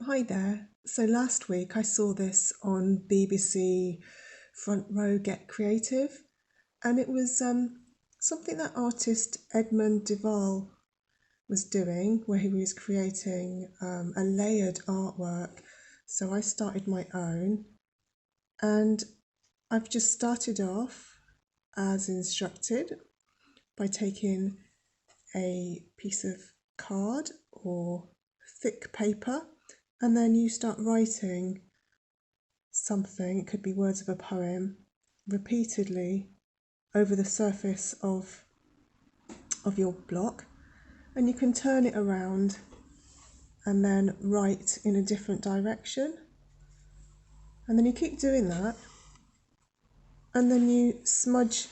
Hi there. So last week I saw this on BBC Front Row Get Creative, and it was something that artist Edmund Duval was doing, where he was creating a layered artwork. So I started my own, and I've just started off as instructed by taking a piece of card or thick paper, and then you start writing something, it could be words of a poem, repeatedly over the surface of your block, and you can turn it around and then write in a different direction, and then you keep doing that, and then you smudge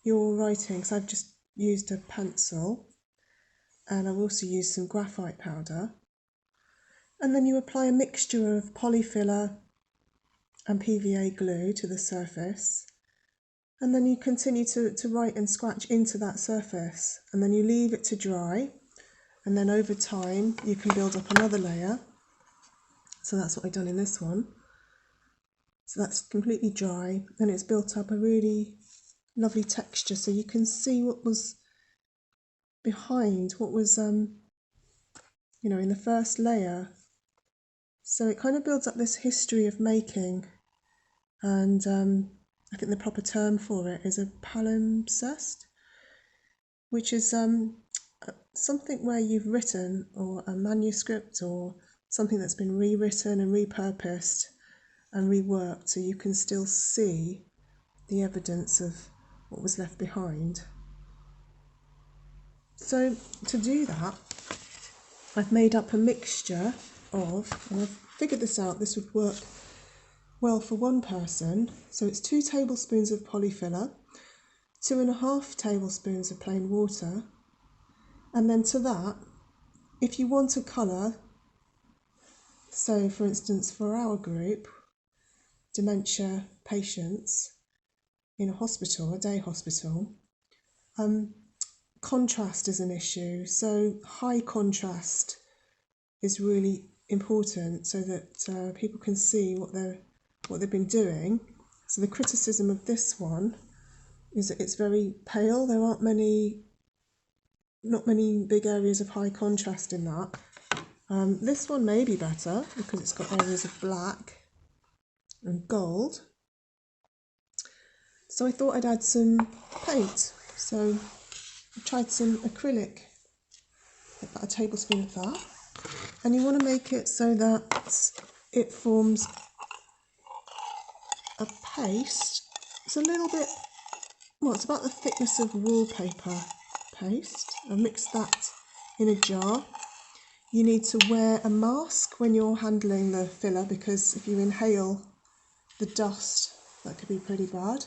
your writing. So I've just used a pencil, and I've also used some graphite powder, and then you apply a mixture of polyfiller and PVA glue to the surface, and then you continue to write and scratch into that surface, and then you leave it to dry, and then over time you can build up another layer. So that's what I've done in this one. So that's completely dry, and it's built up a really lovely texture, so you can see what was behind, what was in the first layer. So it kind of builds up this history of making, and I think the proper term for it is a palimpsest, which is something where you've written, or a manuscript, or something that's been rewritten and repurposed and reworked, so you can still see the evidence of what was left behind. So to do that, I've made up a mixture of, and I've figured this out, this would work well for one person. So it's 2 tablespoons of polyfiller, 2.5 tablespoons of plain water, and then to that, if you want a colour, so for instance for our group, dementia patients in a hospital, a day hospital, contrast is an issue. So high contrast is really important, so that people can see what they've been doing. So the criticism of this one is that it's very pale. There aren't not many big areas of high contrast in that. This one may be better because it's got areas of black and gold. So I thought I'd add some paint. So I tried some acrylic, about a tablespoon of that. And you want to make it so that it forms a paste. It's a little bit, well, it's about the thickness of wallpaper paste. I've mixed that in a jar. You need to wear a mask when you're handling the filler, because if you inhale the dust, that could be pretty bad.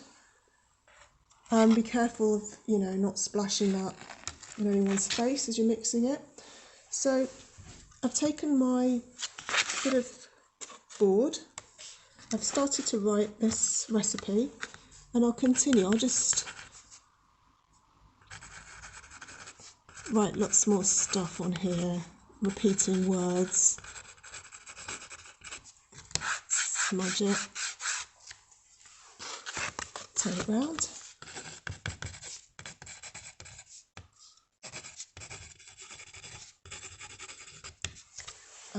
And be careful of, not splashing that in anyone's face as you're mixing it. So I've taken my bit of board, I've started to write this recipe, and I'll continue. I'll just write lots more stuff on here, repeating words, smudge it, turn it round.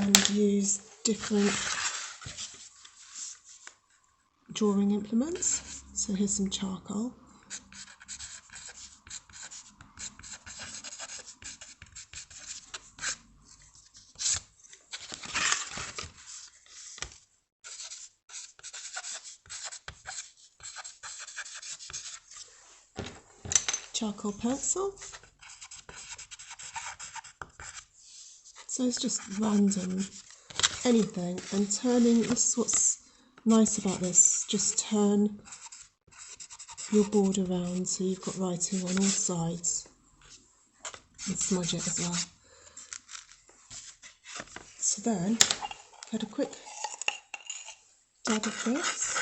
And use different drawing implements. So here's some charcoal. Charcoal pencil. So it's just random, anything, and turning. This is what's nice about this, just turn your board around so you've got writing on all sides, and smudge it as well. So then get a quick dab of this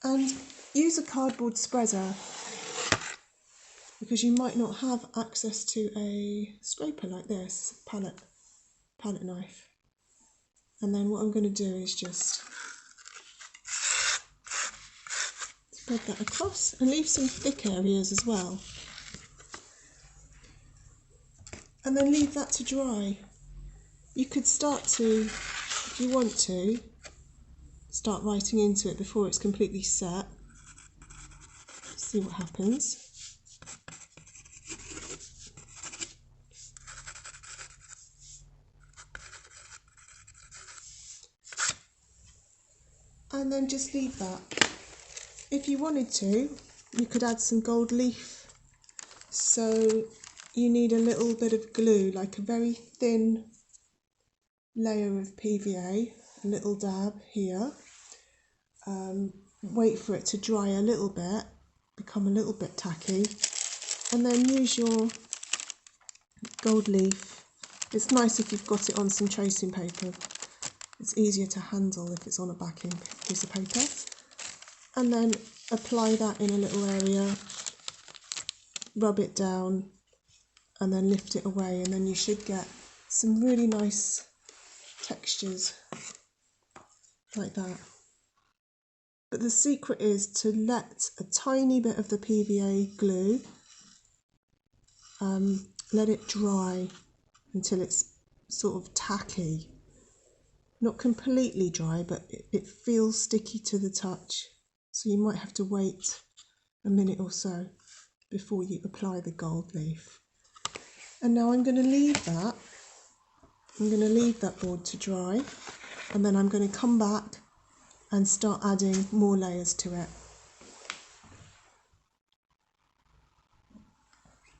and use a cardboard spreader, because you might not have access to a scraper like this, palette palette knife. And then what I'm going to do is just spread that across and leave some thick areas as well. And then leave that to dry. You could start to, if you want to, start writing into it before it's completely set. See what happens. And then just leave that. If you wanted to, you could add some gold leaf. So you need a little bit of glue, like a very thin layer of PVA, a little dab here. Wait for it to dry a little bit, become a little bit tacky, and then use your gold leaf. It's nice if you've got it on some tracing paper. It's easier to handle if it's on a backing piece of paper. And then apply that in a little area, rub it down, and then lift it away, and then you should get some really nice textures like that. But the secret is to let a tiny bit of the PVA glue, let it dry until it's sort of tacky. Not completely dry, but it feels sticky to the touch. So you might have to wait a minute or so before you apply the gold leaf. And now I'm going to leave that. I'm going to leave that board to dry, and then I'm going to come back and start adding more layers to it.